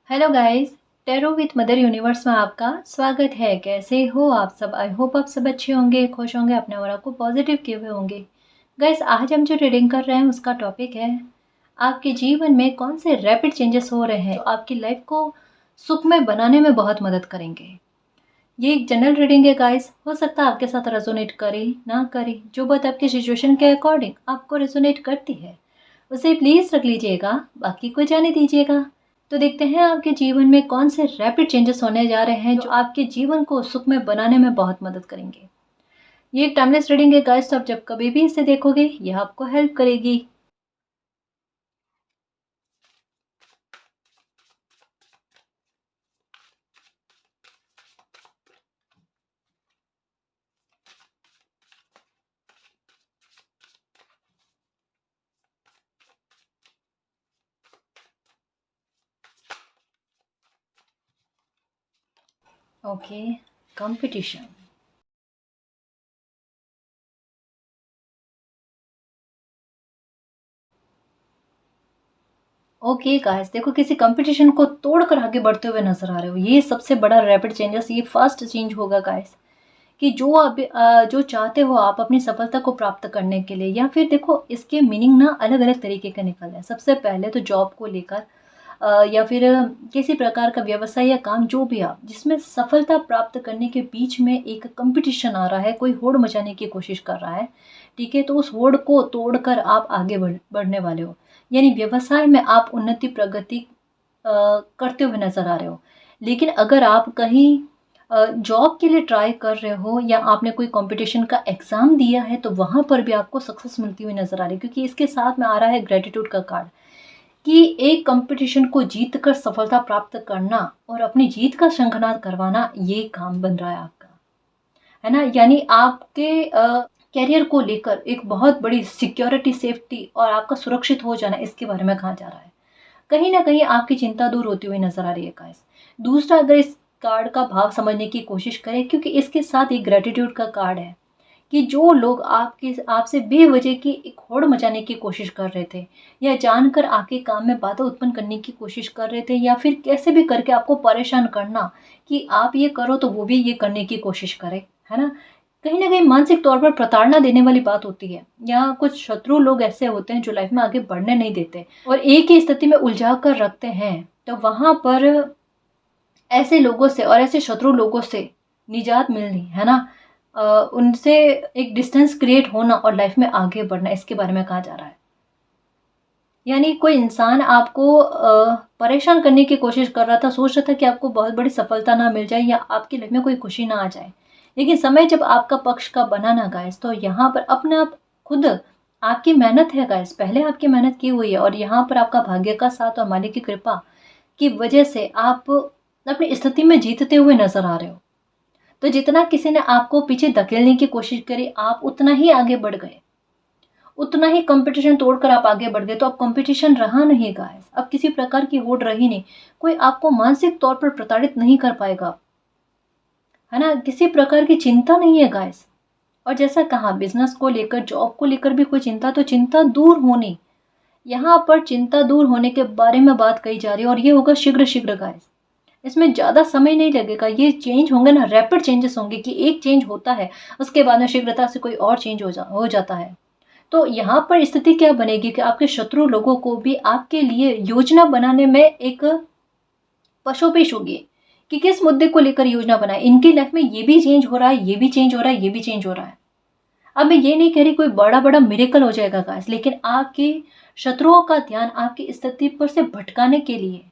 Hello guys. Tarot with mother universe में आपका स्वागत है। कैसे हो आप सब? आई होप आप सब अच्छे होंगे, खुश होंगे, अपने और को पॉजिटिव किए हुए होंगे। गाइस, आज हम जो रीडिंग कर रहे हैं उसका टॉपिक है आपके जीवन में कौन से रैपिड चेंजेस हो रहे हैं जो आपकी लाइफ को सुखमय बनाने में बहुत मदद करेंगे। ये एक जनरल रीडिंग है गाइस, हो सकता है आपके साथ रेजोनेट करे ना करे। जो बात आपकी सिचुएशन के अकॉर्डिंग आपको रेजोनेट करती है उसे प्लीज रख लीजिएगा, बाकी को जाने दीजिएगा। तो देखते हैं आपके जीवन में कौन से रैपिड चेंजेस होने जा रहे हैं जो आपके जीवन को सुखमय बनाने में बहुत मदद करेंगे। ये एक टाइमलेस रीडिंग है गाइस, तो आप जब कभी भी इसे देखोगे यह आपको हेल्प करेगी। Okay, competition. ओके गाइस, देखो किसी कंपटीशन को तोड़कर आगे बढ़ते हुए नजर आ रहे हो। ये सबसे बड़ा रैपिड चेंजेस, ये फास्ट चेंज होगा गाइस। कि जो आप जो चाहते हो आप अपनी सफलता को प्राप्त करने के लिए, या फिर देखो इसके मीनिंग ना अलग अलग तरीके के निकल रहे हैं। सबसे पहले तो जॉब को लेकर या फिर किसी प्रकार का व्यवसाय या काम जो भी आप जिसमें सफलता प्राप्त करने के बीच में एक कंपटीशन आ रहा है, कोई होड़ मचाने की कोशिश कर रहा है। ठीक है, तो उस होड़ को तोड़कर आप आगे बढ़ने वाले हो। यानी व्यवसाय में आप उन्नति प्रगति करते हुए नजर आ रहे हो। लेकिन अगर आप कहीं जॉब के लिए ट्राई कर रहे हो या आपने कोई कंपटीशन का एग्जाम दिया है, तो वहां पर भी आपको सक्सेस मिलती हुई नजर आ रही है, क्योंकि इसके साथ में आ रहा है ग्रेटिट्यूड का कार्ड। कि एक कंपटीशन को जीत कर सफलता प्राप्त करना और अपनी जीत का शंखनाद करवाना, ये काम बन रहा है आपका, है ना। यानी आपके कैरियर को लेकर एक बहुत बड़ी सिक्योरिटी, सेफ्टी और आपका सुरक्षित हो जाना, इसके बारे में कहा जा रहा है। कहीं ना कहीं आपकी चिंता दूर होती हुई नजर आ रही है गाइस। दूसरा, अगर इस कार्ड का भाव समझने की कोशिश करें, क्योंकि इसके साथ एक ग्रेटिट्यूड का कार्ड है। कि जो लोग आपसे बेवजह की एक होड़ मचाने की कोशिश कर रहे थे, या जानकर आपके काम में बाधा उत्पन्न करने की कोशिश कर रहे थे, या फिर कैसे भी करके आपको परेशान करना कि आप ये करो तो वो भी ये करने की कोशिश करे, है ना। कहीं ना कहीं मानसिक तौर पर प्रताड़ना देने वाली बात होती है, या कुछ शत्रु लोग ऐसे होते हैं जो लाइफ में आगे बढ़ने नहीं देते और एक ही स्थिति में उलझा कर रखते हैं। तो वहां पर ऐसे लोगों से और ऐसे शत्रु लोगों से निजात मिलनी, है ना। उनसे एक डिस्टेंस क्रिएट होना और लाइफ में आगे बढ़ना, इसके बारे में कहा जा रहा है। यानी कोई इंसान आपको परेशान करने की कोशिश कर रहा था, सोच रहा था कि आपको बहुत बड़ी सफलता ना मिल जाए या आपकी लाइफ में कोई खुशी ना आ जाए। लेकिन समय जब आपका पक्ष का बना ना गाइस, तो यहाँ पर अपने आप खुद आपकी मेहनत है गाइस, पहले आपकी मेहनत की हुई है, और यहाँ पर आपका भाग्य का साथ और मालिक की कृपा की वजह से आप अपनी स्थिति में जीतते हुए नजर आ रहे हो। तो जितना किसी ने आपको पीछे धकेलने की कोशिश करी, आप उतना ही आगे बढ़ गए, उतना ही कंपटीशन तोड़कर आप आगे बढ़ गए। तो अब कंपटीशन रहा नहीं गाइस, अब किसी प्रकार की होड़ रही नहीं। कोई आपको मानसिक तौर पर प्रताड़ित नहीं कर पाएगा, है ना। किसी प्रकार की चिंता नहीं है गाइस। और जैसा कहा, बिजनेस को लेकर, जॉब को लेकर भी कोई चिंता, तो चिंता दूर होनी, यहाँ पर चिंता दूर होने के बारे में बात कही जा रही है, और ये होगा शीघ्र शीघ्र गाइस। इसमें ज़्यादा समय नहीं लगेगा, ये चेंज होंगे ना, रैपिड चेंजेस होंगे, कि एक चेंज होता है उसके बाद में शीघ्रता से कोई और चेंज हो जाता है। तो यहाँ पर स्थिति क्या बनेगी कि आपके शत्रु लोगों को भी आपके लिए योजना बनाने में एक पशोपेश होगी कि किस मुद्दे को लेकर योजना बनाए। इनकी लाइफ में ये भी चेंज हो रहा है, ये भी चेंज हो रहा है, ये भी चेंज हो रहा है। अब मैं ये नहीं कह रही कोई बड़ा बड़ा मिरेकल हो जाएगा गाइस, लेकिन आपके शत्रुओं का ध्यान आपकी स्थिति पर से भटकाने के लिए,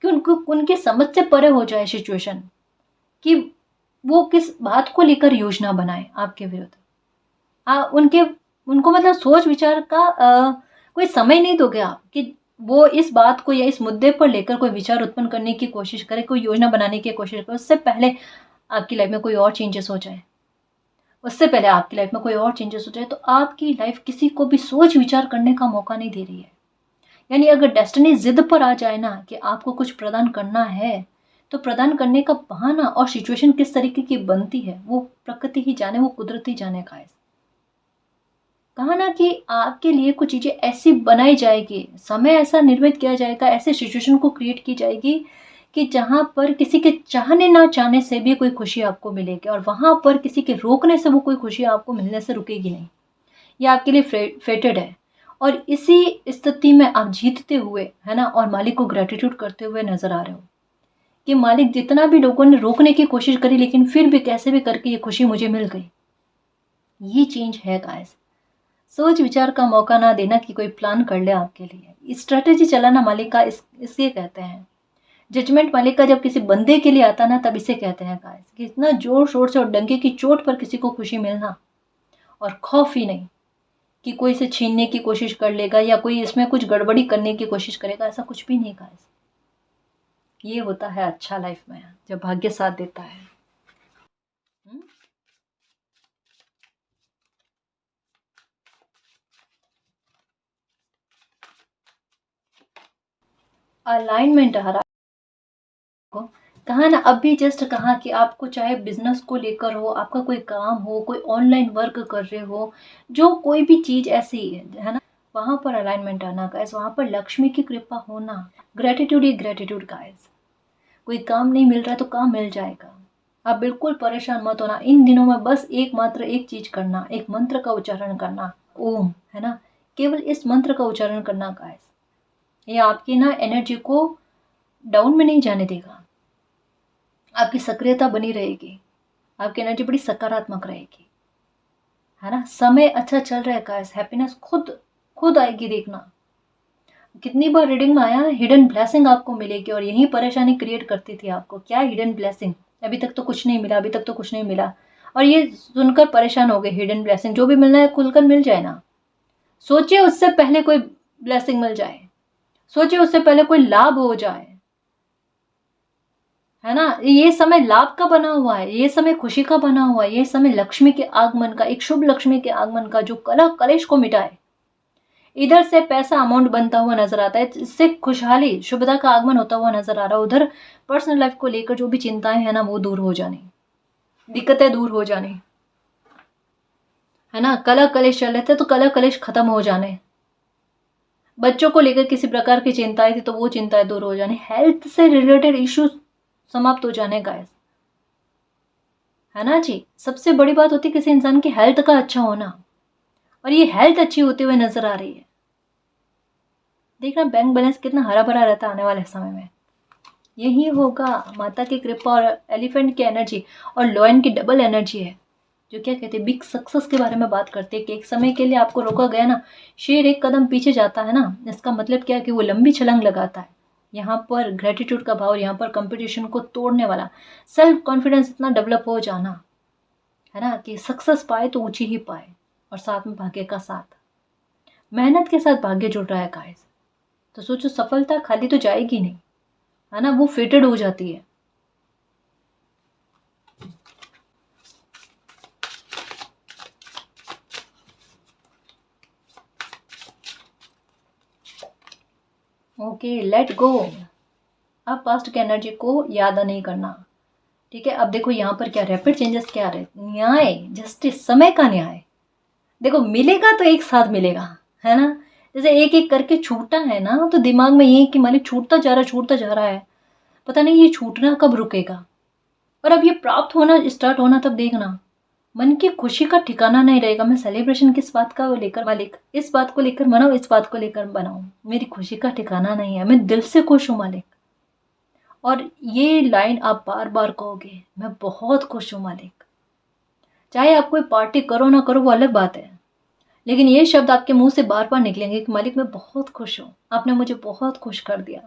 कि उनको उनकी समझ से परे हो जाए सिचुएशन, कि वो किस बात को लेकर योजना बनाए आपके विरुद्ध। उनके उनको मतलब सोच विचार का कोई समय नहीं दोगे आप, कि वो इस बात को या इस मुद्दे पर लेकर कोई विचार उत्पन्न करने की कोशिश करे, कोई योजना बनाने की कोशिश करे, उससे पहले आपकी लाइफ में कोई और चेंजेस हो जाए, उससे पहले आपकी लाइफ में कोई और चेंजेस हो जाए। तो आपकी लाइफ किसी को भी सोच विचार करने का मौका नहीं दे रही है। यानी अगर डेस्टिनी जिद पर आ जाए ना कि आपको कुछ प्रदान करना है, तो प्रदान करने का बहाना और सिचुएशन किस तरीके की बनती है, वो प्रकृति ही जाने, वो कुदरत ही जाने का है। कहा ना कि आपके लिए कुछ चीज़ें ऐसी बनाई जाएगी, समय ऐसा निर्मित किया जाएगा, ऐसे सिचुएशन को क्रिएट की जाएगी कि जहाँ पर किसी के चाहने ना चाहने से भी कोई खुशी आपको मिलेगी, और वहाँ पर किसी के रोकने से वो कोई खुशी आपको मिलने से रुकेगी नहीं। ये आपके लिए फेटेड है। और इसी स्थिति में आप जीतते हुए, है ना, और मालिक को ग्रेटिट्यूड करते हुए नजर आ रहे हो कि मालिक, जितना भी लोगों ने रोकने की कोशिश करी लेकिन फिर भी कैसे भी करके ये खुशी मुझे मिल गई। ये चेंज है गाइस। सोच विचार का मौका ना देना कि कोई प्लान कर ले आपके लिए, स्ट्रेटेजी चलाना मालिक का इसके कहते हैं। जजमेंट मालिक का जब किसी बंदे के लिए आता ना, तब इसे कहते हैं गाइस कि इतना जोर शोर से और डंके की चोट पर किसी को खुशी मिलना, और खौफ ही नहीं कि कोई इसे छीनने की कोशिश कर लेगा या कोई इसमें कुछ गड़बड़ी करने की कोशिश करेगा, ऐसा कुछ भी नहीं गाइस। ये होता है अच्छा लाइफ में जब भाग्य साथ देता है। अलाइनमेंट आ रहा को कहा ना, अभी जस्ट कहा कि आपको चाहे बिजनेस को लेकर हो, आपका कोई काम हो, कोई ऑनलाइन वर्क कर रहे हो, जो कोई भी चीज ऐसी है ना, वहां पर अलाइनमेंट आना गाइस, वहां पर लक्ष्मी की कृपा होना। ग्रेटिट्यूड ही ग्रेटिट्यूड गाइस। कोई काम नहीं मिल रहा है तो काम मिल जाएगा। आप बिल्कुल परेशान मत होना इन दिनों में, बस मात्र एक चीज करना, एक मंत्र का उच्चारण करना, ओम, है ना, केवल इस मंत्र का उच्चारण करना गाइस। ये आपकी ना एनर्जी को डाउन में नहीं जाने देगा, आपकी सक्रियता बनी रहेगी, आपकी एनर्जी बड़ी सकारात्मक रहेगी, है ना। समय अच्छा चल रहा है गाइस, हैप्पीनेस खुद खुद आएगी। देखना कितनी बार रीडिंग में आया, हिडन ब्लेसिंग आपको मिलेगी, और यही परेशानी क्रिएट करती थी आपको। क्या हिडन ब्लेसिंग? अभी तक तो कुछ नहीं मिला, अभी तक तो कुछ नहीं मिला, और ये सुनकर परेशान हो गए। हिडन ब्लेसिंग जो भी मिलना है खुलकर मिल जाए ना। सोचिए उससे पहले कोई ब्लेसिंग मिल जाए, सोचिए उससे पहले कोई लाभ हो जाए, है ना। ये समय लाभ का बना हुआ है, ये समय खुशी का बना हुआ है, ये समय लक्ष्मी के आगमन का, एक शुभ लक्ष्मी के आगमन का, जो कलह कलेश को मिटाए। इधर से पैसा अमाउंट बनता हुआ नजर आता है, इससे खुशहाली शुभदा का आगमन होता हुआ नजर आ रहा है। उधर पर्सनल लाइफ को लेकर जो भी चिंताएं हैं ना, वो दूर हो जानी, दिक्कतें दूर हो जानी, है ना। कलह कलेश चल रहे थे तो कलह कलेश खत्म हो जाने, बच्चों को लेकर किसी प्रकार की चिंताएं थी तो वो चिंताएं दूर हो जाने, हेल्थ से रिलेटेड इश्यूज समाप्त हो जाने गाइस, है ना जी। सबसे बड़ी बात होती है किसी इंसान की हेल्थ का अच्छा होना, और ये हेल्थ अच्छी होते हुए नजर आ रही है। देखना बैंक बैलेंस कितना हरा भरा रहता है आने वाले समय में। यही होगा माता की कृपा और एलिफेंट की एनर्जी और लॉयन की डबल एनर्जी है, जो क्या कहते हैं बिग सक्सेस के बारे में बात करते हैं कि एक समय के लिए आपको रोका गया ना, शेर एक कदम पीछे जाता है ना, इसका मतलब क्या है कि वो लंबी छलांग लगाता है। यहाँ पर ग्रेटिट्यूड का भाव, यहाँ पर कंपटीशन को तोड़ने वाला सेल्फ कॉन्फिडेंस इतना डेवलप हो जाना, है ना, कि सक्सेस पाए तो ऊंची ही पाए, और साथ में भाग्य का साथ, मेहनत के साथ भाग्य जुड़ रहा है गाइस। तो सोचो सफलता खाली तो जाएगी नहीं, है ना, वो फेटेड हो जाती है। Okay, let go. अब पास्ट की एनर्जी को याद नहीं करना, ठीक है। अब देखो यहाँ पर क्या रैपिड चेंजेस क्या आ रहे, न्याय, जस्टिस, समय का न्याय। देखो मिलेगा तो एक साथ मिलेगा, है ना। जैसे एक एक करके छूटा है ना, तो दिमाग में ये कि मालिक छूटता जा रहा है, छूटता जा रहा है, पता नहीं ये छूटना कब रुकेगा। और अब ये प्राप्त होना स्टार्ट होना, तब देखना मन की खुशी का ठिकाना नहीं रहेगा। मैं सेलिब्रेशन किस बात का लेकर, मालिक इस बात को लेकर मनाओ, इस बात को लेकर बनाओ, मेरी खुशी का ठिकाना नहीं है, मैं दिल से खुश हूँ मालिक। और ये लाइन आप बार बार कहोगे, मैं बहुत खुश हूँ मालिक। चाहे आप कोई पार्टी करो ना करो वो अलग बात है, लेकिन ये शब्द आपके मुंह से बार बार निकलेंगे कि मालिक मैं बहुत खुश हूँ, आपने मुझे बहुत खुश कर दिया।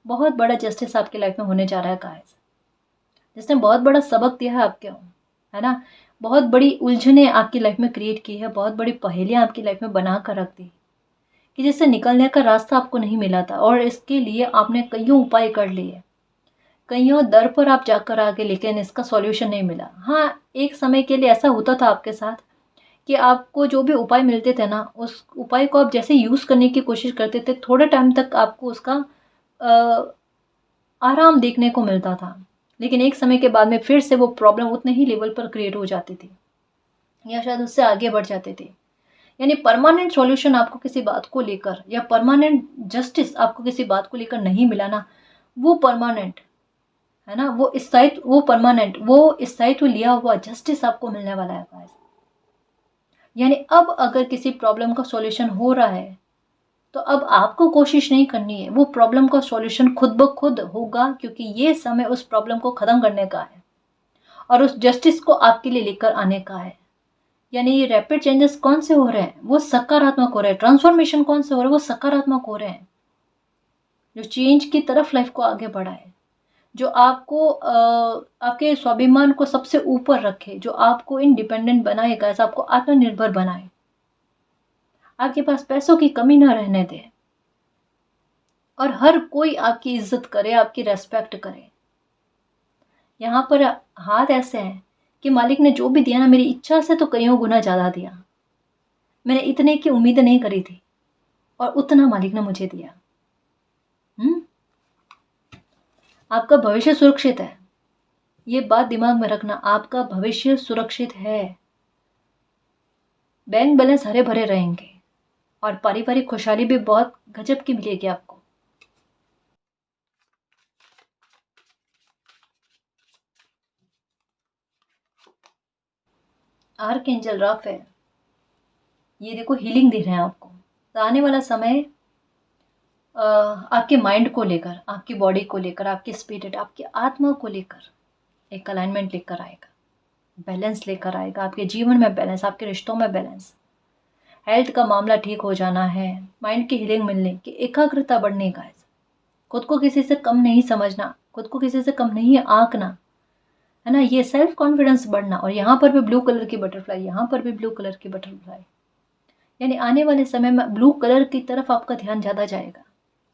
बहुत बड़ा जस्टिस आपकी लाइफ में होने जा रहा है गाइस, जिसने बहुत बड़ा सबक दिया है आपके, है ना। बहुत बड़ी उलझने आपकी लाइफ में क्रिएट की है, बहुत बड़ी पहेलियां आपकी लाइफ में बना कर रख दी कि जिससे निकलने का रास्ता आपको नहीं मिला था, और इसके लिए आपने कईयों उपाय कर लिए, कईयों दर पर आप जाकर आगे, लेकिन इसका सॉल्यूशन नहीं मिला। हाँ, एक समय के लिए ऐसा होता था आपके साथ कि आपको जो भी उपाय मिलते थे ना, उस उपाय को आप जैसे यूज़ करने की कोशिश करते थे, थोड़े टाइम तक आपको उसका आराम देखने को मिलता था, लेकिन एक समय के बाद में फिर से वो प्रॉब्लम उतने ही लेवल पर क्रिएट हो जाती थी, या शायद उससे आगे बढ़ जाते थे। यानी परमानेंट सॉल्यूशन आपको किसी बात को लेकर या परमानेंट जस्टिस आपको किसी बात को लेकर नहीं मिला ना, वो परमानेंट है ना, वो स्थायित्व, वो परमानेंट, वो स्थायित्व लिया हुआ जस्टिस आपको मिलने वाला है गाइस। यानी अब अगर किसी प्रॉब्लम का सॉल्यूशन हो रहा है तो अब आपको कोशिश नहीं करनी है, वो प्रॉब्लम का सॉल्यूशन खुद ब खुद होगा, क्योंकि ये समय उस प्रॉब्लम को खत्म करने का है और उस जस्टिस को आपके लिए लेकर आने का है। यानी ये रैपिड चेंजेस कौन से हो रहे हैं, वो सकारात्मक हो रहे हैं। ट्रांसफॉर्मेशन कौन से हो रहे हैं, वो सकारात्मक हो रहे हैं, जो चेंज की तरफ लाइफ को आगे बढ़ाए, जो आपको आपके स्वाभिमान को सबसे ऊपर रखे, जो आपको इंडिपेंडेंट बनाएगा, ऐसा आपको आत्मनिर्भर बनाए, आपके पास पैसों की कमी ना रहने दे और हर कोई आपकी इज्जत करे, आपकी रेस्पेक्ट करे। यहाँ पर हाथ ऐसे हैं कि मालिक ने जो भी दिया ना, मेरी इच्छा से तो कईयों गुना ज़्यादा दिया। मैंने इतने की उम्मीद नहीं करी थी और उतना मालिक ने मुझे दिया। आपका भविष्य सुरक्षित है, ये बात दिमाग में रखना, आपका भविष्य सुरक्षित है। बैंक बैलेंस हरे भरे रहेंगे और पारिवारिक खुशहाली भी बहुत गजब की मिलेगी आपको। आर्कएंजल राफेल, ये देखो हीलिंग दे रहे हैं आपको। तो आने वाला समय आपके माइंड को लेकर, आपकी बॉडी को लेकर, आपकी स्पिरिट, आपकी आत्मा को लेकर एक अलाइनमेंट लेकर आएगा, बैलेंस लेकर आएगा, आपके जीवन में बैलेंस, आपके रिश्तों में बैलेंस, हेल्थ का मामला ठीक हो जाना है, माइंड की हीलिंग मिलने की, एकाग्रता बढ़ने का, खुद को किसी से कम नहीं समझना, खुद को किसी से कम नहीं आंकना, है ना, ये सेल्फ कॉन्फिडेंस बढ़ना। और यहाँ पर भी ब्लू कलर की बटरफ्लाई, यहाँ पर भी ब्लू कलर की बटरफ्लाई, यानी आने वाले समय में ब्लू कलर की तरफ आपका ध्यान ज़्यादा जाएगा।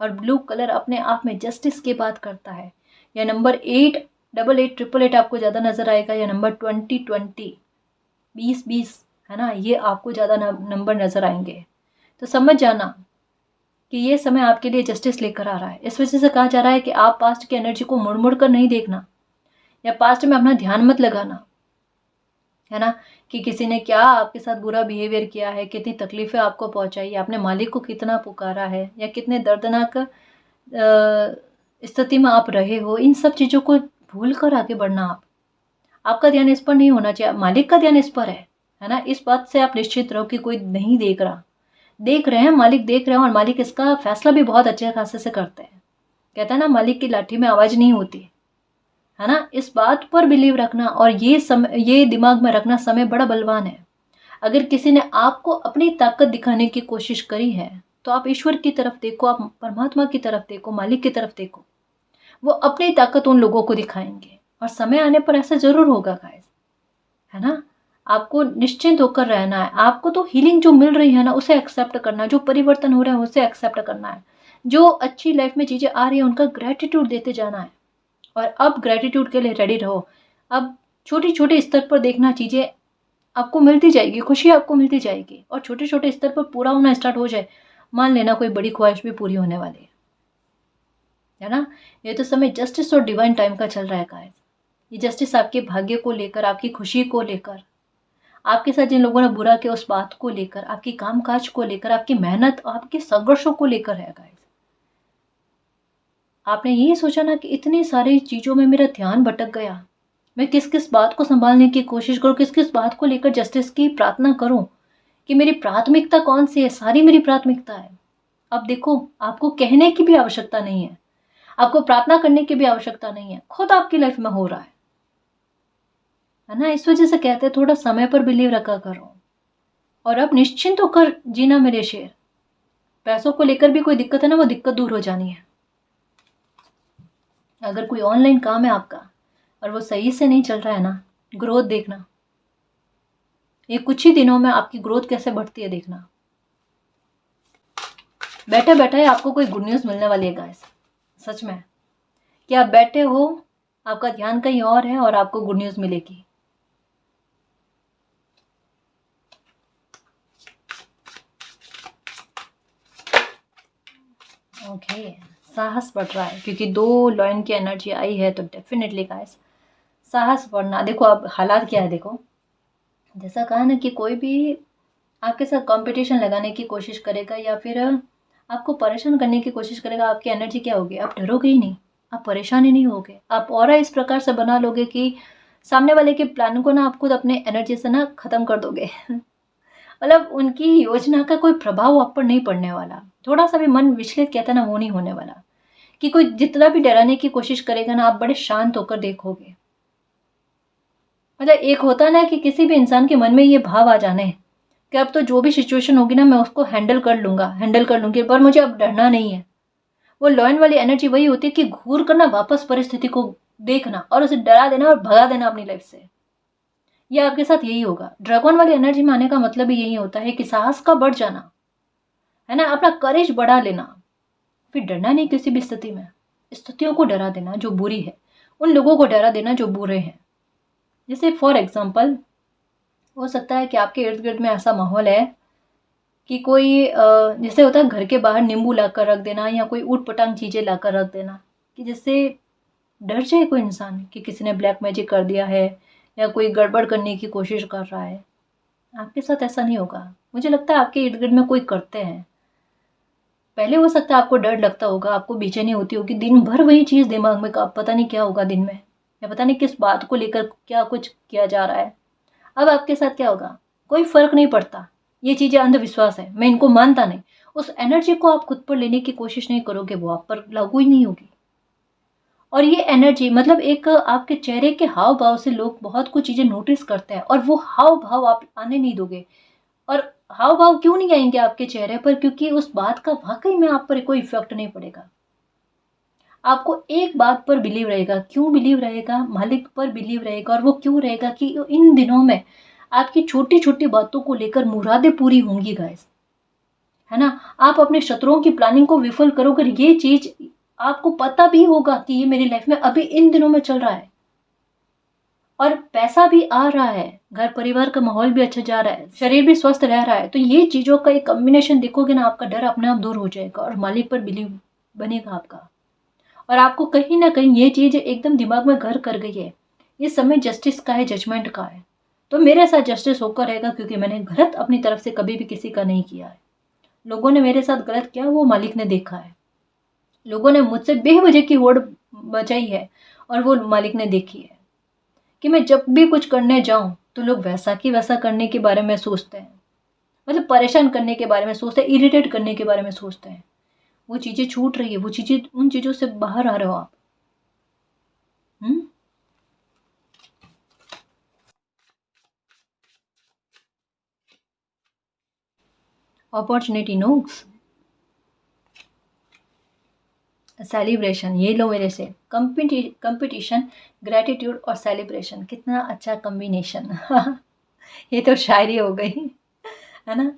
और ब्लू कलर अपने आप में जस्टिस की बात करता है। या नंबर 88888 आपको ज़्यादा नज़र आएगा, या नंबर 2020 2020 है ना, ये आपको ज़्यादा नंबर नज़र आएंगे। तो समझ जाना कि ये समय आपके लिए जस्टिस लेकर आ रहा है। इस वजह से कहा जा रहा है कि आप पास्ट की एनर्जी को मुड़ मुड़ कर नहीं देखना, या पास्ट में अपना ध्यान मत लगाना, है ना, कि किसी ने क्या आपके साथ बुरा बिहेवियर किया है, कितनी तकलीफ़ें आपको पहुंचाई, आपने मालिक को कितना पुकारा है, या कितने दर्दनाक स्थिति में आप रहे हो। इन सब चीज़ों को भूल कर आगे बढ़ना। आपका ध्यान इस पर नहीं होना चाहिए, मालिक का ध्यान इस पर है ना। इस बात से आप निश्चित रहो कि कोई नहीं देख रहा, देख रहे हैं, मालिक देख रहे हैं, और मालिक इसका फैसला भी बहुत अच्छे खासे से करते हैं। कहते हैं ना, मालिक की लाठी में आवाज़ नहीं होती, है ना। इस बात पर बिलीव रखना और ये दिमाग में रखना, समय बड़ा बलवान है। अगर किसी ने आपको अपनी ताकत दिखाने की कोशिश करी है तो आप ईश्वर की तरफ देखो, आप परमात्मा की तरफ देखो, मालिक की तरफ देखो, वो अपनी ताकत उन लोगों को दिखाएंगे और समय आने पर ऐसा जरूर होगा गाइस, है ना। आपको निश्चिंत होकर रहना है। आपको तो हीलिंग जो मिल रही है ना, उसे एक्सेप्ट करना है, जो परिवर्तन हो रहे हैं उसे एक्सेप्ट करना है, जो अच्छी लाइफ में चीज़ें आ रही हैं उनका ग्रेटिट्यूड देते जाना है। और अब ग्रेटिट्यूड के लिए रेडी रहो। अब छोटी छोटे स्तर पर देखना, चीज़ें आपको मिलती जाएगी, खुशी आपको मिलती जाएगी, और छोटे छोटे स्तर पर पूरा होना स्टार्ट हो जाए, मान लेना कोई बड़ी ख्वाहिश भी पूरी होने वाली है ना। ये तो समय जस्टिस और डिवाइन टाइम का चल रहा है गाइस। ये जस्टिस आपके भाग्य को लेकर, आपकी खुशी को लेकर, आपके साथ जिन लोगों ने बुरा किया उस बात को लेकर, आपकी कामकाज को लेकर, आपकी मेहनत, आपके संघर्षों को लेकर है गाइस। आपने ये सोचा ना कि इतनी सारी चीज़ों में मेरा ध्यान भटक गया, मैं किस किस बात को संभालने की कोशिश करूँ, किस किस बात को लेकर जस्टिस की प्रार्थना करूँ, कि मेरी प्राथमिकता कौन सी है। सारी मेरी प्राथमिकता है। अब देखो, आपको कहने की भी आवश्यकता नहीं है, आपको प्रार्थना करने की भी आवश्यकता नहीं है, खुद आपकी लाइफ में हो रहा है ना। इस वजह से कहते हैं थोड़ा समय पर बिलीव रखा करो और अब निश्चिंत होकर जीना मेरे शेर। पैसों को लेकर भी कोई दिक्कत है ना, वो दिक्कत दूर हो जानी है। अगर कोई ऑनलाइन काम है आपका और वो सही से नहीं चल रहा है ना, ग्रोथ देखना, ये कुछ ही दिनों में आपकी ग्रोथ कैसे बढ़ती है देखना। बैठे बैठे आपको कोई गुड न्यूज़ मिलने वाली है गाइस, सच में, कि आप बैठे हो, आपका ध्यान कहीं और है और आपको गुड न्यूज़ मिलेगी। ओके, साहस बढ़ रहा है क्योंकि 2 लॉयन की एनर्जी आई है, तो डेफिनेटली गाइस साहस बढ़ना। देखो अब हालात क्या है, देखो जैसा कहा ना कि कोई भी आपके साथ कंपटीशन लगाने की कोशिश करेगा या फिर आपको परेशान करने की कोशिश करेगा, आपकी एनर्जी क्या होगी? आप डरोगे ही नहीं, आप परेशान ही नहीं होगे। आप ऑरा इस प्रकार से बना लोगे कि सामने वाले के प्लान को ना आप खुद अपने एनर्जी से ना खत्म कर दोगे। मतलब उनकी योजना का कोई प्रभाव आप पर नहीं पड़ने वाला। थोड़ा सा भी मन विचलित कहता है ना, वो नहीं होने वाला। कि कोई जितना भी डराने की कोशिश करेगा ना, आप बड़े शांत होकर देखोगे। मतलब एक होता है ना कि किसी भी इंसान के मन में ये भाव आ जाने कि अब तो जो भी सिचुएशन होगी ना, मैं उसको हैंडल कर लूंगा, हैंडल कर लूंगी, पर मुझे अब डरना नहीं है। वो लॉयन वाली एनर्जी वही होती है कि घूर कर ना वापस परिस्थिति को देखना और उसे डरा देना और भगा देना अपनी लाइफ से। ये आपके साथ यही होगा। ड्रैगन वाली एनर्जी में आने का मतलब भी यही होता है कि साहस का बढ़ जाना, है ना, अपना करेज बढ़ा लेना, फिर डरना नहीं किसी भी स्थिति में। स्थितियों को डरा देना जो बुरी है, उन लोगों को डरा देना जो बुरे हैं। जैसे फॉर एग्जाम्पल हो सकता है कि आपके इर्द गिर्द में ऐसा माहौल है कि कोई जैसे होता है घर के बाहर नींबू लाकर रख देना या कोई ऊट पटांग चीज़ें लाकर रख देना, कि जिससे डर जाए कोई इंसान कि किसी ने ब्लैक मैजिक कर दिया है या कोई गड़बड़ करने की कोशिश कर रहा है। आपके साथ ऐसा नहीं होगा। मुझे लगता है आपके इर्द गिर्द में कोई करते हैं। पहले हो सकता है आपको डर लगता होगा, आपको बेचैनी होती होगी, दिन भर वही चीज़ दिमाग में, पता नहीं क्या होगा दिन में, या पता नहीं किस बात को लेकर क्या कुछ किया जा रहा है। अब आपके साथ क्या होगा? कोई फर्क नहीं पड़ता। ये चीज़ें अंधविश्वास है, मैं इनको मानता नहीं। उस एनर्जी को आप खुद पर लेने की कोशिश नहीं करोगे, वो आप पर लागू ही नहीं होगी। और ये एनर्जी मतलब एक आपके चेहरे के हाव भाव से लोग बहुत कुछ चीज़ें नोटिस करते हैं और वो हाव भाव आप आने नहीं दोगे। और हाव भाव क्यों नहीं आएंगे आपके चेहरे पर? क्योंकि उस बात का वाकई में आप पर कोई इफेक्ट नहीं पड़ेगा। आपको एक बात पर बिलीव रहेगा। क्यों बिलीव रहेगा? मालिक पर बिलीव रहेगा। और वो क्यों रहेगा? कि इन दिनों में आपकी छोटी छोटी बातों को लेकर मुरादें पूरी होंगी गाइस, है ना। आप अपने शत्रुओं की प्लानिंग को विफल करोगे। ये चीज आपको पता भी होगा कि ये मेरी लाइफ में अभी इन दिनों में चल रहा है और पैसा भी आ रहा है, घर परिवार का माहौल भी अच्छा जा रहा है, शरीर भी स्वस्थ रह रहा है। तो ये चीजों का एक कॉम्बिनेशन देखोगे ना, आपका डर अपने आप दूर हो जाएगा और मालिक पर बिलीव बनेगा आपका। और आपको कहीं ना कहीं ये चीज एकदम दिमाग में घर कर गई है, ये समय जस्टिस का है, जजमेंट का है। तो मेरे साथ जस्टिस होकर रहेगा क्योंकि मैंने गलत अपनी तरफ से कभी भी किसी का नहीं किया है। लोगों ने मेरे साथ गलत किया, वो मालिक ने देखा है। लोगों ने मुझसे बेवजह की होड़ बचाई है और वो मालिक ने देखी है कि मैं जब भी कुछ करने जाऊं तो लोग वैसा की वैसा करने के बारे में सोचते हैं। मतलब परेशान करने के बारे में सोचते हैं, इरिटेट करने के बारे में सोचते हैं। वो चीज़ें छूट रही है, वो चीज़ें, उन चीज़ों से बाहर आ रहे हो आप। हम्म। अपॉर्चुनिटी नोक्स, सेलिब्रेशन, ये लो मेरे से। कंपटीशन, ग्रेटिट्यूड और सेलिब्रेशन, कितना अच्छा कॉम्बिनेशन। ये तो शायरी हो गई, है ना।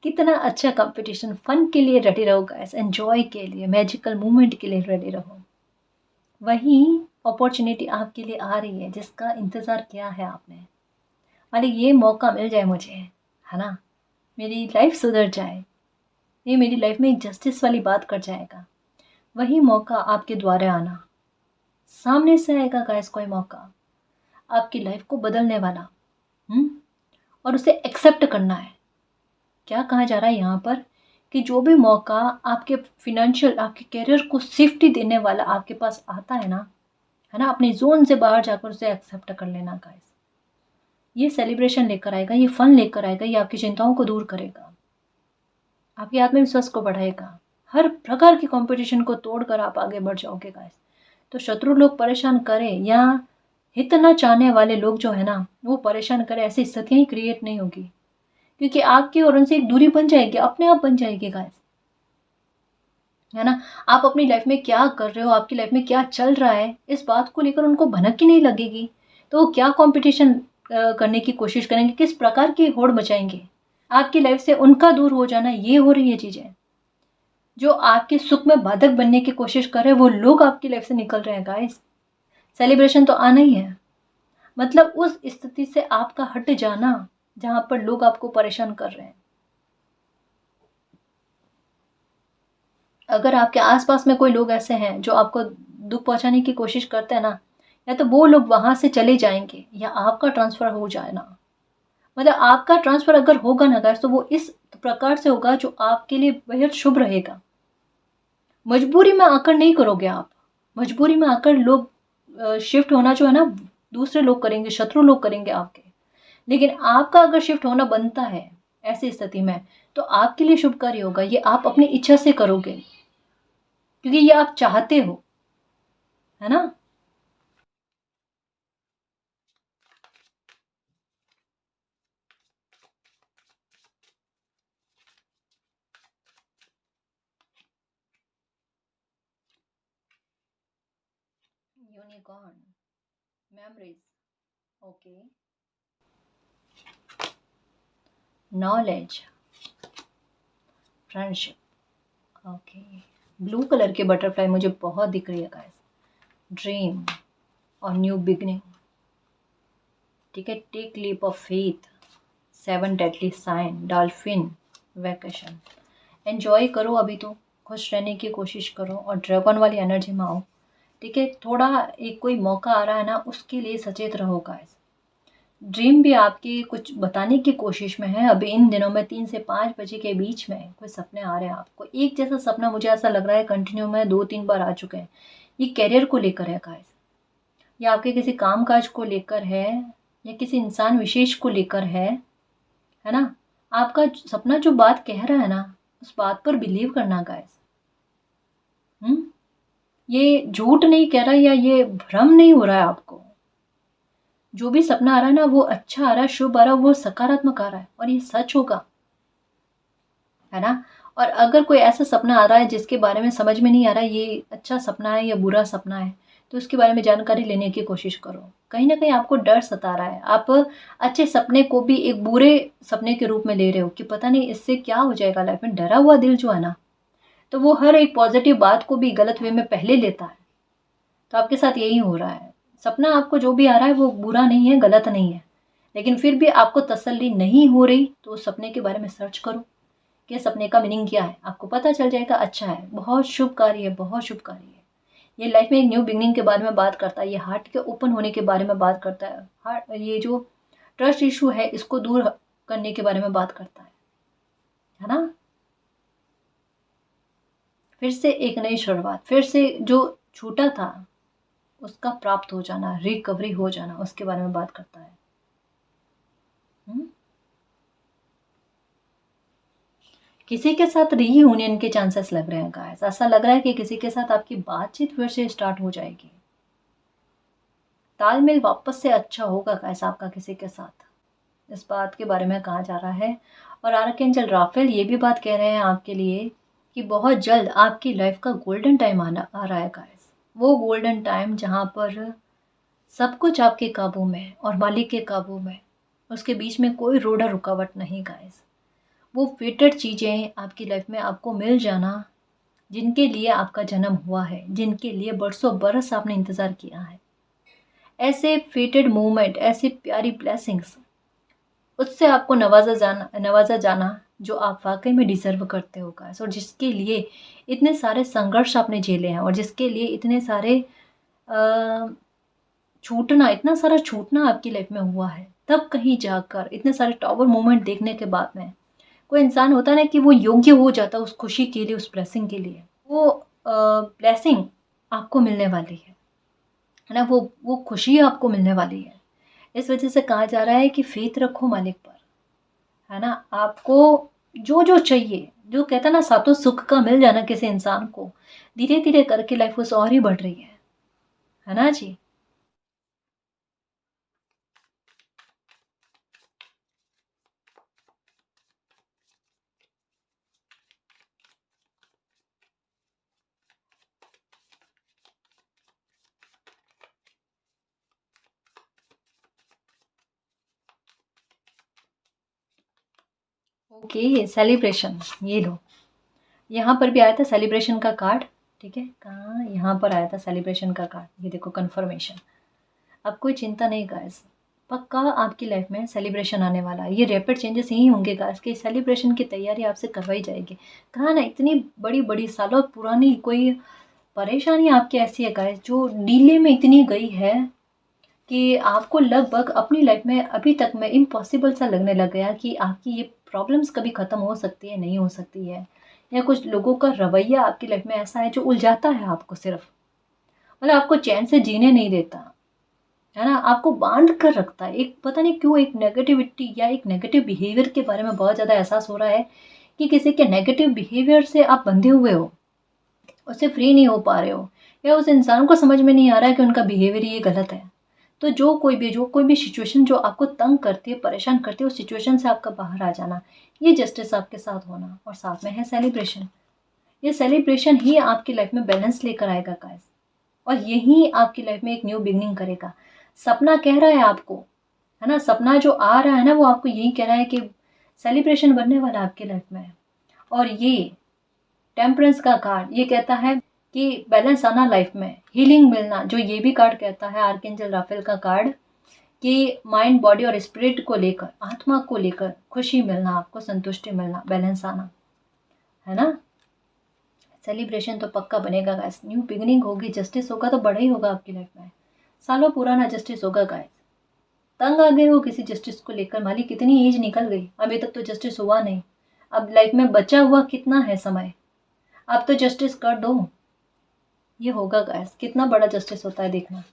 कितना अच्छा कंपटीशन। फन के लिए रेडी रहो गाइस, एंजॉय के लिए, मैजिकल मोमेंट के लिए रेडी रहो। वही अपॉर्चुनिटी आपके लिए आ रही है जिसका इंतज़ार किया है आपने। अरे ये मौका मिल जाए मुझे, है ना, मेरी लाइफ सुधर जाए, ये मेरी लाइफ में एक जस्टिस वाली बात कर जाएगा। वही मौका आपके द्वारे आना, सामने से आएगा गाइस कोई मौका आपकी लाइफ को बदलने वाला। हम्म। और उसे एक्सेप्ट करना है। क्या कहा जा रहा है यहाँ पर कि जो भी मौका आपके फिनेंशियल, आपके करियर को सेफ्टी देने वाला आपके पास आता है ना, अपनी जोन से बाहर जाकर उसे एक्सेप्ट कर लेना गाइस। ये सेलिब्रेशन लेकर आएगा, ये फन लेकर आएगा, ये आपकी चिंताओं को दूर करेगा, आपके आत्मविश्वास को बढ़ाएगा। हर प्रकार की कंपटीशन को तोड़कर आप आगे बढ़ जाओगे गाइस। तो शत्रु लोग परेशान करें या हित न चाहने वाले लोग जो है ना वो परेशान करें, ऐसी स्थितियां ही क्रिएट नहीं होगी। क्योंकि आपकी और उनसे एक दूरी बन जाएगी, अपने आप बन जाएगी गाइस, है ना। आप अपनी लाइफ में क्या कर रहे हो, आपकी लाइफ में क्या चल रहा है, इस बात को लेकर उनको भनक ही नहीं लगेगी। तो वो क्या कंपटीशन करने की कोशिश करेंगे, किस प्रकार की होड़ मचाएंगे। आपकी लाइफ से उनका दूर हो जाना, ये हो रही है चीजें। जो आपके सुख में बाधक बनने की कोशिश कर रहे हैं वो लोग आपकी लाइफ से निकल रहे हैं गाइस। सेलिब्रेशन तो आना ही है। मतलब उस स्थिति से आपका हट जाना जहां पर लोग आपको परेशान कर रहे हैं। अगर आपके आसपास में कोई लोग ऐसे हैं जो आपको दुख पहुंचाने की कोशिश करते हैं ना, या तो वो लोग वहां से चले जाएंगे या आपका ट्रांसफर हो जाए ना। मतलब आपका ट्रांसफ़र अगर होगा ना गाइस, तो वो इस प्रकार से होगा जो आपके लिए बेहद शुभ रहेगा। मजबूरी में आकर नहीं करोगे आप। मजबूरी में आकर लोग शिफ्ट होना जो है ना, दूसरे लोग करेंगे, शत्रु लोग करेंगे आपके। लेकिन आपका अगर शिफ्ट होना बनता है ऐसी स्थिति में, तो आपके लिए शुभकारी होगा। ये आप अपनी इच्छा से करोगे, क्योंकि ये आप चाहते हो, है ना? Unicorn, memories, okay, knowledge, friendship, okay. Blue colour के बटरफ्लाई मुझे बहुत दिख रही है गाइस। ड्रीम और न्यू बिगनिंग, ठीक है। Take leap of faith, seven deadly sin, dolphin, vacation. Enjoy करो अभी तो, खुश रहने की कोशिश करो और ड्रैगन वाली एनर्जी में आओ, ठीक है। थोड़ा एक कोई मौका आ रहा है ना, उसके लिए सचेत रहो गाइस। ड्रीम भी आपकी कुछ बताने की कोशिश में है। अभी इन दिनों में 3 से 5 बजे के बीच में कोई सपने आ रहे हैं आपको। एक जैसा सपना मुझे ऐसा लग रहा है कंटिन्यू में 2-3 बार आ चुके हैं। ये करियर को लेकर है गाइस, या आपके किसी काम-काज को लेकर है, या किसी इंसान विशेष को लेकर है ना? आपका सपना जो बात कह रहा है ना, उस बात पर बिलीव करना गाइस। हुँ? ये झूठ नहीं कह रहा, या ये भ्रम नहीं हो रहा है आपको। जो भी सपना आ रहा है ना, वो अच्छा आ रहा है, शुभ आ रहा है, वो सकारात्मक आ रहा है और ये सच होगा, है ना? और अगर कोई ऐसा सपना आ रहा है जिसके बारे में समझ में नहीं आ रहा है ये अच्छा सपना है या बुरा सपना है, तो उसके बारे में जानकारी लेने की कोशिश करो। कहीं न कहीं आपको डर सता रहा है। आप अच्छे सपने को भी एक बुरे सपने के रूप में ले रहे हो कि पता नहीं इससे क्या हो जाएगा लाइफ में। डरा हुआ दिल जो है ना, तो वो हर एक पॉज़िटिव बात को भी गलत वे में पहले लेता है। तो आपके साथ यही हो रहा है। सपना आपको जो भी आ रहा है वो बुरा नहीं है, गलत नहीं है। लेकिन फिर भी आपको तसल्ली नहीं हो रही, तो उस सपने के बारे में सर्च करो कि सपने का मीनिंग क्या है। आपको पता चल जाएगा, अच्छा है, बहुत शुभ कार्य है, बहुत शुभ कार्य है। ये लाइफ में एक न्यू बिगिनिंग के बारे में बात करता है, ये हार्ट के ओपन होने के बारे में बात करता है। हार्ट, ये जो ट्रस्ट इश्यू है इसको दूर करने के बारे में बात करता है ना? फिर से एक नई शुरुआत, फिर से जो छूटा था उसका प्राप्त हो जाना, रिकवरी हो जाना, उसके बारे में बात करता है। हुँ? किसी के साथ रीयूनियन के चांसेस लग रहे हैं गाइस। ऐसा लग रहा है कि किसी के साथ आपकी बातचीत फिर से स्टार्ट हो जाएगी। तालमेल वापस से अच्छा होगा गाइस आपका किसी के साथ। इस बात के बारे में कहा जा रहा है। और आर्कएंजल राफेल ये भी बात कह रहे हैं आपके लिए कि बहुत जल्द आपकी लाइफ का गोल्डन टाइम आना आ रहा है गाइस। वो गोल्डन टाइम जहाँ पर सब कुछ आपके काबू में है और मालिक के काबू में। उसके बीच में कोई रोड़ा रुकावट नहीं गाइस। वो फेटेड चीज़ें आपकी लाइफ में आपको मिल जाना, जिनके लिए आपका जन्म हुआ है, जिनके लिए बरसों बरस आपने इंतज़ार किया है। ऐसे फेटेड मोमेंट, ऐसी प्यारी ब्लेसिंग्स, उससे आपको नवाज़ा जाना जो आप वाक़ई में डिज़र्व करते हो गाइस। और जिसके लिए इतने सारे संघर्ष आपने झेले हैं और जिसके लिए इतने सारे अ, छूटना, इतना सारा छूटना आपकी लाइफ में हुआ है, तब कहीं जाकर इतने सारे टॉवर मोमेंट देखने के बाद में कोई इंसान होता है ना कि वो योग्य हो जाता है उस खुशी के लिए, उस ब्लेसिंग के लिए। वो ब्लेसिंग आपको मिलने वाली है ना? वो खुशी आपको मिलने वाली है। इस वजह से कहा जा रहा है कि फ़ेथ रखो मालिक पर, है ना? आपको जो-जो चाहिए, जो कहते हैं ना सातों सुख का मिल जाना किसी इंसान को, धीरे-धीरे करके लाइफ उस और ही बढ़ रही है ना जी? ओके, सेलिब्रेशन, ये लो। यहाँ पर भी आया था सेलिब्रेशन का कार्ड, ठीक है? कहाँ? यहाँ पर आया था सेलिब्रेशन का कार्ड, ये देखो कन्फर्मेशन। अब कोई चिंता नहीं गाइस, पक्का आपकी लाइफ में सेलिब्रेशन आने वाला है। ये रैपिड चेंजेस यही होंगे गाइस कि सेलिब्रेशन की तैयारी आपसे करवाई जाएगी। कहा ना, इतनी बड़ी-बड़ी सालों पुरानी कोई परेशानी आपकी ऐसी है गाइस जो डिले में इतनी गई है कि आपको लगभग अपनी लाइफ में अभी तक में इम्पॉसिबल सा लगने लग गया कि आपकी ये प्रॉब्लम्स कभी ख़त्म हो सकती है, नहीं हो सकती है, या कुछ लोगों का रवैया आपकी लाइफ में ऐसा है जो उलझाता है आपको, सिर्फ मतलब आपको चैन से जीने नहीं देता, है ना, आपको बांध कर रखता है। एक पता नहीं क्यों एक नेगेटिविटी या एक नेगेटिव बिहेवियर के बारे में बहुत ज़्यादा एहसास हो रहा है कि किसी के नेगेटिव बिहेवियर से आप बंधे हुए हो, उससे फ्री नहीं हो पा रहे हो, या उस इंसान को समझ में नहीं आ रहा है कि उनका बिहेवियर ये गलत है। तो जो कोई भी सिचुएशन जो आपको तंग करती है, परेशान करती है, उस सिचुएशन से आपका बाहर आ जाना, ये जस्टिस आपके साथ होना, और साथ में है सेलिब्रेशन। ये सेलिब्रेशन ही आपकी लाइफ में बैलेंस लेकर आएगा गाइस, और यही आपकी लाइफ में एक न्यू बिगनिंग करेगा। सपना कह रहा है आपको, है ना, सपना जो आ रहा है ना, वो आपको यही कह रहा है कि सेलिब्रेशन बनने वाला है आपकी लाइफ में। और ये टेम्परेंस का कार्ड ये कहता है कि बैलेंस आना लाइफ में, हीलिंग मिलना, जो ये भी कार्ड कहता है आर्कएंजल राफेल का कार्ड, कि माइंड, बॉडी और स्पिरिट को लेकर, आत्मा को लेकर खुशी मिलना, आपको संतुष्टि मिलना, बैलेंस आना, है ना। सेलिब्रेशन तो पक्का बनेगा गाइस, न्यू बिगिनिंग होगी, जस्टिस होगा तो बड़ा ही होगा आपकी लाइफ में, सालों पुराना जस्टिस होगा गाइस। तंग आ गए हो किसी जस्टिस को लेकर, मालिक कितनी एज निकल गई, अभी तक तो जस्टिस हुआ नहीं, अब लाइफ में बचा हुआ कितना है समय, अब तो जस्टिस कर दो, ये होगा गाइस। कितना बड़ा जस्टिस होता है देखना।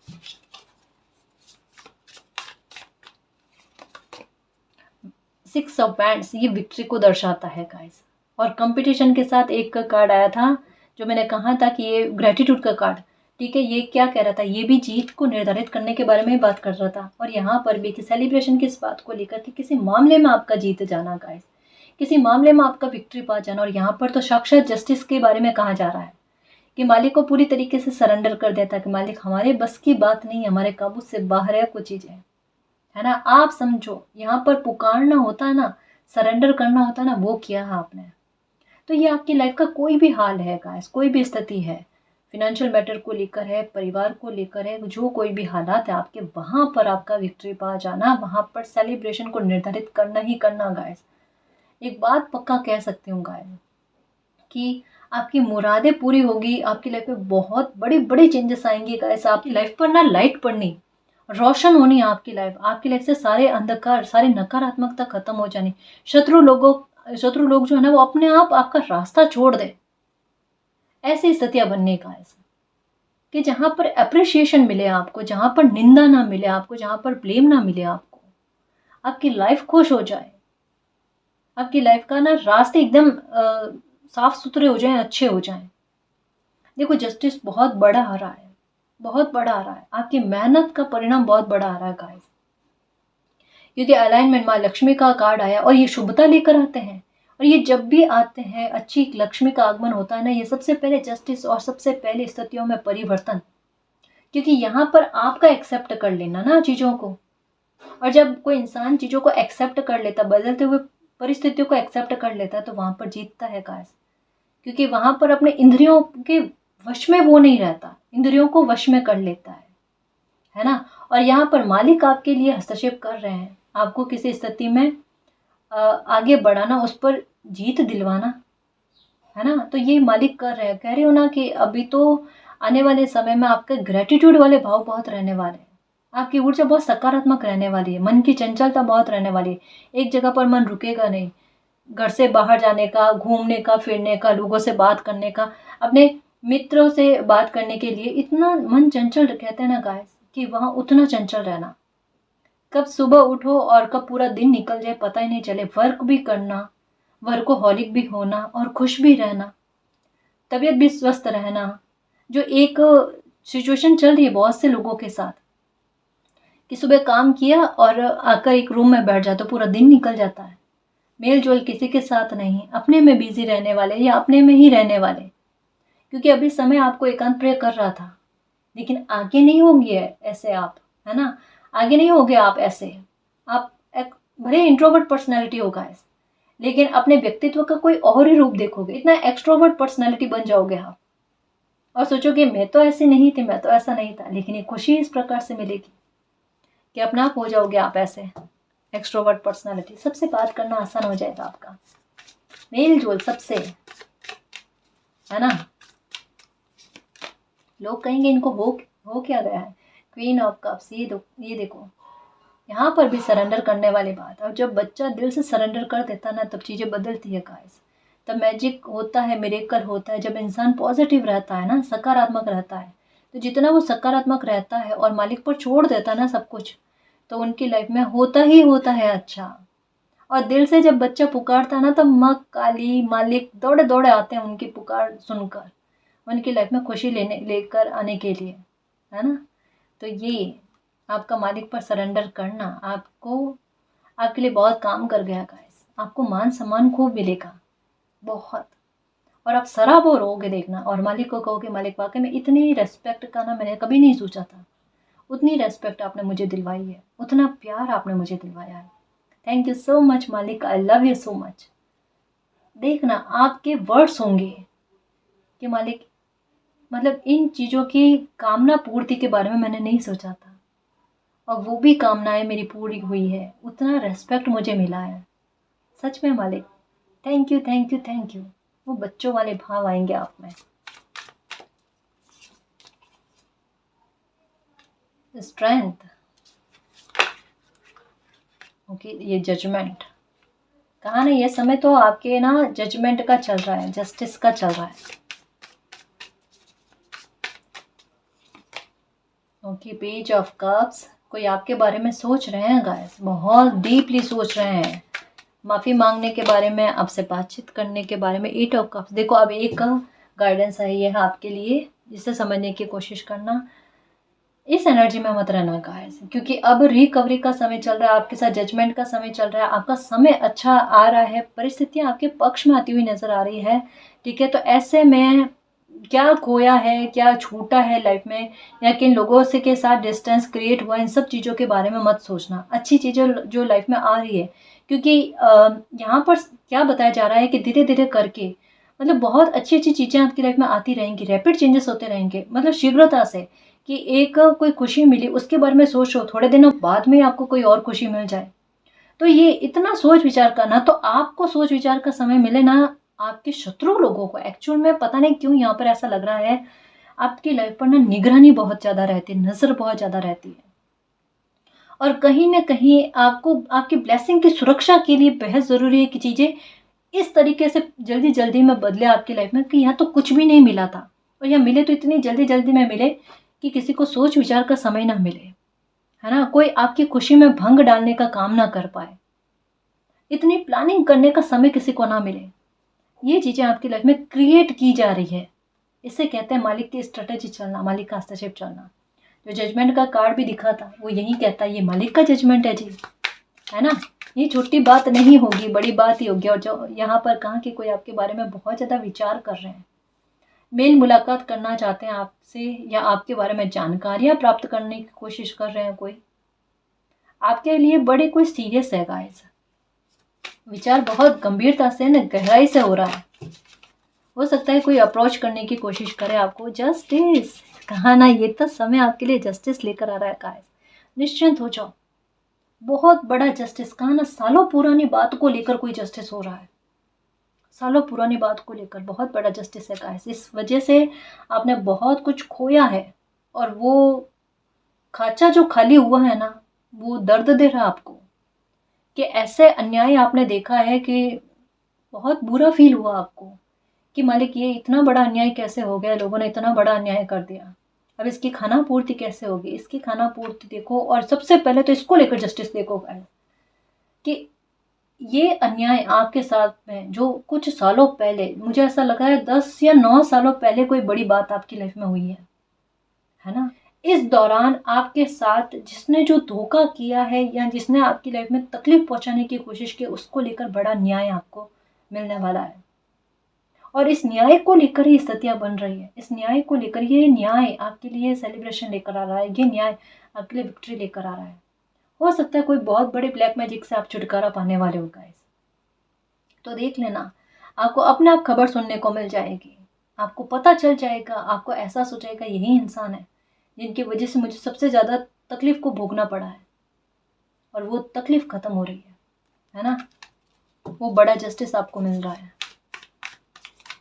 6 ऑफ बैंड्स ये विक्ट्री को दर्शाता है गाइस। और कंपटीशन के साथ एक कार्ड आया था, जो मैंने कहा था कि ये ग्रेटिट्यूड का कार्ड, ठीक है, ये क्या कह रहा था, ये भी जीत को निर्धारित करने के बारे में बात कर रहा था। और यहाँ पर भी कि सेलिब्रेशन किस बात को लेकर, कि किसी मामले में आपका जीत जाना गाइस, किसी मामले में आपका विक्ट्री पा जाना। और यहाँ पर तो साक्षात जस्टिस के बारे में कहा जा रहा है कि मालिक को पूरी तरीके से सरेंडर कर देता है कि मालिक हमारे बस की बात नहीं, हमारे काबू से बाहर है कुछ चीज़ें, है ना। आप समझो यहाँ पर पुकारना होता है ना, सरेंडर करना होता है ना, वो किया है आपने। तो ये आपकी लाइफ का कोई भी हाल है गाइस, कोई भी स्थिति है, फिनेंशियल मैटर को लेकर है, परिवार को लेकर है, जो कोई भी हालात है आपके, वहाँ पर आपका विक्ट्री पा जाना, वहाँ पर सेलिब्रेशन को निर्धारित करना ही करना गाइस। एक बात पक्का कह सकती हूँ गाइस, कि आपकी मुरादें पूरी होगी, आपकी लाइफ में बहुत बड़ी बड़ी चेंजेस आएंगी गाइस। आपकी लाइफ पर ना लाइट पड़नी, रोशन होनी आपकी लाइफ से सारे अंधकार, सारी नकारात्मकता खत्म हो जानी, शत्रु लोग जो है ना, वो अपने आप आपका रास्ता छोड़ दे, ऐसी स्थितियां बनने का ऐसा, कि जहां पर अप्रिशिएशन मिले आपको, जहां पर निंदा ना मिले आपको, जहां पर ब्लेम ना मिले आपको, आपकी लाइफ खुश हो जाए, आपकी लाइफ का ना रास्ते एकदम साफ सुथरे हो जाएं, अच्छे हो जाएं। देखो जस्टिस बहुत बड़ा आ रहा है, बहुत बड़ा आ रहा है, आपकी मेहनत का परिणाम बहुत बड़ा आ रहा है गाइस। क्योंकि अलाइनमेंट माँ लक्ष्मी का कार्ड आया, और ये शुभता लेकर आते हैं। और ये जब भी आते हैं, अच्छी लक्ष्मी का आगमन होता है ना, ये सबसे पहले जस्टिस और सबसे पहले स्थितियों में परिवर्तन, क्योंकि यहाँ पर आपका एक्सेप्ट कर लेना ना चीज़ों को। और जब कोई इंसान चीज़ों को एक्सेप्ट कर लेता, बदलते हुए परिस्थितियों को एक्सेप्ट कर लेता है, तो वहाँ पर जीतता है गाइस। क्योंकि वहाँ पर अपने इंद्रियों के वश में वो नहीं रहता, इंद्रियों को वश में कर लेता है ना। और यहाँ पर मालिक आपके लिए हस्तक्षेप कर रहे हैं, आपको किसी स्थिति में आगे बढ़ाना, उस पर जीत दिलवाना, है ना। तो ये मालिक कर रहे हैं, कह रहे हो ना कि अभी तो आने वाले समय में आपके ग्रेटिट्यूड वाले भाव बहुत रहने वाले हैं, आपकी ऊर्जा बहुत सकारात्मक रहने वाली है, मन की चंचलता बहुत रहने वाली है, एक जगह पर मन रुकेगा नहीं, घर से बाहर जाने का, घूमने का, फिरने का, लोगों से बात करने का, अपने मित्रों से बात करने के लिए इतना मन चंचल, कहते हैं ना गाइस, कि वहाँ उतना चंचल रहना, कब सुबह उठो और कब पूरा दिन निकल जाए पता ही नहीं चले, वर्क भी करना, वर्कोहॉलिक भी होना, और खुश भी रहना, तबीयत भी स्वस्थ रहना। जो एक सिचुएशन चल रही है बहुत से लोगों के साथ, कि सुबह काम किया और आकर एक रूम में बैठ जाते, पूरा दिन निकल जाता है, मेल जोल किसी के साथ नहीं, अपने में बिजी रहने वाले, या अपने में ही रहने वाले। क्योंकि अभी समय आपको एकांत प्रिय कर रहा था, लेकिन आगे नहीं होंगे ऐसे आप, है ना, आगे नहीं होगे आप ऐसे। आप एक भले इंट्रोवर्ट पर्सनैलिटी होगा ऐसे, लेकिन अपने व्यक्तित्व का कोई और ही रूप देखोगे, इतना एक्सट्रोवर्ट पर्सनैलिटी बन जाओगे आप, और सोचोगे मैं तो ऐसी नहीं थी, मैं तो ऐसा नहीं था। लेकिन ये खुशी इस प्रकार से मिलेगी कि अपना आप हो जाओगे आप ऐसे एक्सट्रोवर्ट पर्सनैलिटी, सबसे बात करना आसान हो जाएगा आपका, मेल जोल सबसे, है ना। लोग कहेंगे इनको हो क्या गया है, क्वीन ऑफ कप्स, ये देखो, यहाँ पर भी सरेंडर करने वाली बात। अब जब बच्चा दिल से सरेंडर कर देता ना, तब चीज़ें बदलती है गाइस, तब मैजिक होता है, मिरेकल होता है। जब इंसान पॉजिटिव रहता है ना, सकारात्मक रहता है, तो जितना वो सकारात्मक रहता है और मालिक पर छोड़ देता है ना सब कुछ, तो उनकी लाइफ में होता ही होता है अच्छा। और दिल से जब बच्चा पुकारता है ना, तब माँ काली, मालिक दौड़े दौड़े आते हैं उनकी पुकार सुनकर, उनकी लाइफ में खुशी लेकर आने के लिए, है ना। तो ये आपका मालिक पर सरेंडर करना आपके लिए बहुत काम कर गया गाइस। आपको मान सम्मान खूब मिलेगा, बहुत। और आप सराबोर होगे देखना, और मालिक को कहोगे मालिक वाकई में इतनी रेस्पेक्ट का ना मैंने कभी नहीं सोचा था, उतनी रेस्पेक्ट आपने मुझे दिलवाई है, उतना प्यार आपने मुझे दिलवाया है। थैंक यू सो मच मालिक, I love you so much. देखना आपके वर्ड्स होंगे कि मालिक, मतलब इन चीज़ों की कामना पूर्ति के बारे में मैंने नहीं सोचा था, और वो भी कामनाएं मेरी पूरी हुई है, उतना रेस्पेक्ट मुझे मिला है। सच में मालिक, thank you thank you thank you. वो बच्चों वाले भाव आएंगे आप में। स्ट्रेंथ, ओके, ये जजमेंट कहा ना, ये समय तो आपके ना जजमेंट का चल रहा है, जस्टिस का चल रहा है। ओके, पेज ऑफ कप्स, कोई आपके बारे में सोच रहे हैं गाइस, बहुत डीपली सोच रहे हैं, माफ़ी मांगने के बारे में, आपसे बातचीत करने के बारे में। एट ऑफ कप्स, देखो अब एक गाइडेंस है ये है आपके लिए, जिसे समझने की कोशिश करना, इस एनर्जी में मत रहना गाइस, क्योंकि अब रिकवरी का समय चल रहा है, आपके साथ जजमेंट का समय चल रहा है, आपका समय अच्छा आ रहा है, परिस्थितियाँ आपके पक्ष में आती हुई नजर आ रही है, ठीक है। तो ऐसे में क्या खोया है, क्या छूटा है लाइफ में, या किन लोगों से के साथ डिस्टेंस क्रिएट हुआ, इन सब चीज़ों के बारे में मत सोचना। अच्छी चीज़ें जो लाइफ में आ रही है, क्योंकि यहाँ पर क्या बताया जा रहा है कि धीरे धीरे करके, मतलब बहुत अच्छी अच्छी चीज़ें आपकी लाइफ में आती रहेंगी, रैपिड चेंजेस होते रहेंगे, मतलब शीघ्रता से, कि एक कोई खुशी मिली उसके बारे में सोचो, थोड़े दिनों बाद में आपको कोई और खुशी मिल जाए, तो ये इतना सोच विचार करना। तो आपको सोच विचार का समय मिले ना, आपके शत्रु लोगों को, एक्चुअल में पता नहीं क्यों यहाँ पर ऐसा लग रहा है, आपकी लाइफ पर ना निगरानी बहुत ज़्यादा रहती है, नज़र बहुत ज़्यादा रहती है, और कहीं ना कहीं आपको आपकी ब्लेसिंग की सुरक्षा के लिए बेहद ज़रूरी है कि चीज़ें इस तरीके से जल्दी जल्दी में बदले आपकी लाइफ में, कि यहाँ तो कुछ भी नहीं मिला था, और यहाँ मिले तो इतनी जल्दी जल्दी में मिले कि किसी को सोच विचार का समय ना मिले, है ना, कोई आपकी खुशी में भंग डालने का काम ना कर पाए, इतनी प्लानिंग करने का समय किसी को ना मिले। ये चीज़ें आपकी लाइफ में क्रिएट की जा रही है, इसे कहते हैं मालिक की स्ट्रेटेजी चलना, मालिक का हस्तक्षेप चलना। जो जजमेंट का कार्ड भी दिखा था वो यही कहता है, ये मालिक का जजमेंट है जी, है ना। ये छोटी बात नहीं होगी, बड़ी बात ही होगी। और जो यहाँ पर कहा कि कोई आपके बारे में बहुत ज़्यादा विचार कर रहे हैं, मेल मुलाकात करना चाहते हैं आपसे, या आपके बारे में जानकारियाँ प्राप्त करने की कोशिश कर रहे हैं, कोई आपके लिए बड़े कोई सीरियस है गाइस, विचार बहुत गंभीरता से न गहराई से हो रहा है। हो सकता है कोई अप्रोच करने की कोशिश करे आपको। जस्टिस कहा ना, ये तो समय आपके लिए जस्टिस लेकर आ रहा है गाइस, निश्चिंत हो जाओ। बहुत बड़ा जस्टिस कहा ना, सालों पुरानी बात को लेकर कोई जस्टिस हो रहा है, सालों पुरानी बात को लेकर बहुत बड़ा जस्टिस है गाइस। इस वजह से आपने बहुत कुछ खोया है, और वो खाचा जो खाली हुआ है ना, वो दर्द दे रहा है आपको, कि ऐसे अन्याय आपने देखा है कि बहुत बुरा फील हुआ आपको, कि मालिक ये इतना बड़ा अन्याय कैसे हो गया, लोगों ने इतना बड़ा अन्याय कर दिया, अब इसकी खाना पूर्ति कैसे होगी, इसकी खाना पूर्ति देखो। और सबसे पहले तो इसको लेकर जस्टिस देखो गाइस, कि ये अन्याय आपके साथ में जो कुछ सालों पहले, मुझे ऐसा लगा है 10 या 9 सालों पहले कोई बड़ी बात आपकी लाइफ में हुई है ना। इस दौरान आपके साथ जिसने जो धोखा किया है, या जिसने आपकी लाइफ में तकलीफ पहुंचाने की कोशिश की, उसको लेकर बड़ा न्याय आपको मिलने वाला है। और इस न्याय को लेकर ही स्थितियां बन रही है, इस न्याय को लेकर, ये न्याय आपके लिए सेलिब्रेशन लेकर आ रहा है, ये न्याय आपके लिए विक्ट्री लेकर आ रहा है। हो सकता है कोई बहुत बड़े ब्लैक मैजिक से आप छुटकारा पाने वाले हो गाइस, तो देख लेना, आपको अपने आप खबर सुनने को मिल जाएगी, आपको पता चल जाएगा, आपको एहसास हो जाएगा यही इंसान है जिनकी वजह से मुझे सबसे ज़्यादा तकलीफ को भोगना पड़ा है, और वो तकलीफ खत्म हो रही है ना। वो बड़ा जस्टिस आपको मिल रहा है।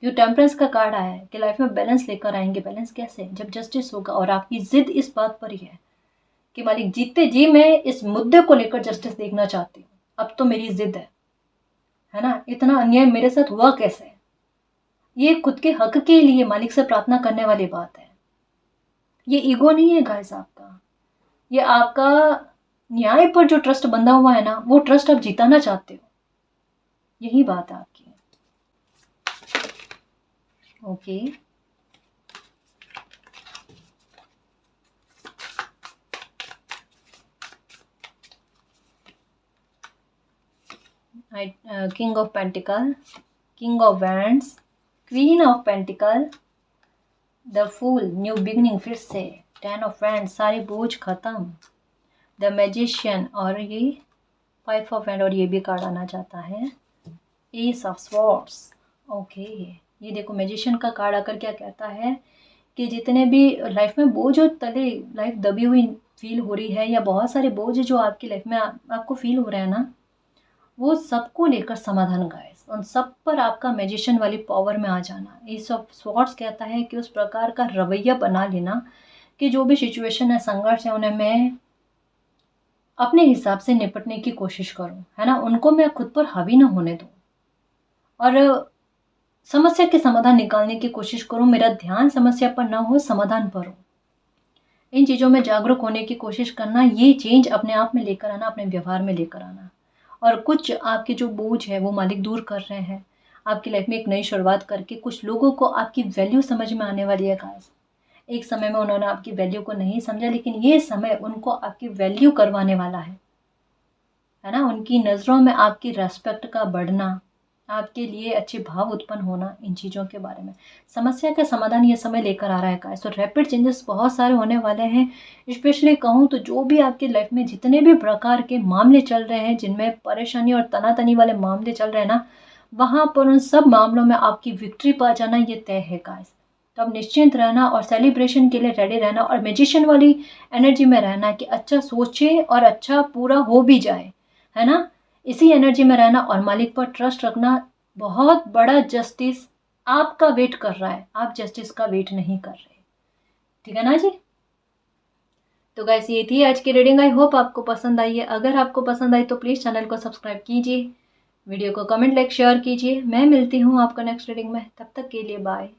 जो टेम्परेंस का कार्ड आया है कि लाइफ में बैलेंस लेकर आएंगे। बैलेंस कैसे? जब जस्टिस होगा, और आपकी जिद इस बात पर ही है कि मालिक जीते जी मैं इस मुद्दे को लेकर जस्टिस देखना चाहती हूँ, अब तो मेरी जिद है ना, इतना अन्याय मेरे साथ हुआ कैसे। ये खुद के हक के लिए मालिक से प्रार्थना करने वाली बात है। ये ईगो नहीं है गाइस आपका, ये आपका न्याय पर जो ट्रस्ट बंधा हुआ है ना, वो ट्रस्ट आप जिताना चाहते हो, यही बात है आपकी। Okay, king of pentacle, king of wands, queen of pentacle, the fool new beginning, फिर से 10 ऑफ वैंड्स, सारे बोझ खत्म, द मैजिशियन और ये 5 ऑफ वैंड, और ये भी कार्ड आना चाहता है एस ऑफ स्वॉर्ड्स। ओके, ये देखो मैजिशियन का कार्ड आकर क्या कहता है कि जितने भी लाइफ में बोझ और तले लाइफ दबी हुई फील हो रही है, या बहुत सारे बोझ जो आपकी लाइफ में आपको फील हो रहा है ना, वो सबको लेकर समाधान गाइस, उन सब पर आपका मैजिशियन वाली पावर में आ जाना। एस ऑफ स्वॉर्ड्स कहता है कि उस प्रकार का रवैया बना लेना कि जो भी सिचुएशन है, संघर्ष है, उन्हें मैं अपने हिसाब से निपटने की कोशिश करूं, है ना, उनको मैं खुद पर हावी ना होने दूं और समस्या के समाधान निकालने की कोशिश करूं। मेरा ध्यान समस्या पर ना हो, समाधान पर हो। इन चीज़ों में जागरूक होने की कोशिश करना, ये चेंज अपने आप में लेकर आना, अपने व्यवहार में लेकर आना। और कुछ आपके जो बोझ है वो मालिक दूर कर रहे हैं, आपकी लाइफ में एक नई शुरुआत करके कुछ लोगों को आपकी वैल्यू समझ में आने वाली है गाइस। एक समय में उन्होंने आपकी वैल्यू को नहीं समझा, लेकिन ये समय उनको आपकी वैल्यू करवाने वाला है ना। उनकी नज़रों में आपकी रेस्पेक्ट का बढ़ना, आपके लिए अच्छे भाव उत्पन्न होना, इन चीज़ों के बारे में समस्या का समाधान ये समय लेकर आ रहा है गाइस। तो रैपिड चेंजेस बहुत सारे होने वाले हैं। स्पेशली कहूँ तो जो भी आपकी लाइफ में जितने भी प्रकार के मामले चल रहे हैं, जिनमें परेशानी और तनातनी वाले मामले चल रहे हैं ना, वहाँ पर उन सब मामलों में आपकी विक्ट्री पा जाना ये तय है गाइस। तो अब निश्चिंत रहना और सेलिब्रेशन के लिए रेडी रहना और मैजिशियन वाली एनर्जी में रहना कि अच्छा सोचें और अच्छा पूरा हो भी जाए, है ना। इसी एनर्जी में रहना और मालिक पर ट्रस्ट रखना। बहुत बड़ा जस्टिस आपका वेट कर रहा है, आप जस्टिस का वेट नहीं कर रहे, ठीक है ना जी। तो गाइस ये थी आज की रीडिंग, आई होप आपको पसंद आई है। अगर आपको पसंद आई तो प्लीज़ चैनल को सब्सक्राइब कीजिए, वीडियो को कमेंट लाइक शेयर कीजिए। मैं मिलती हूँ आपको नेक्स्ट रीडिंग में, तब तक के लिए बाय।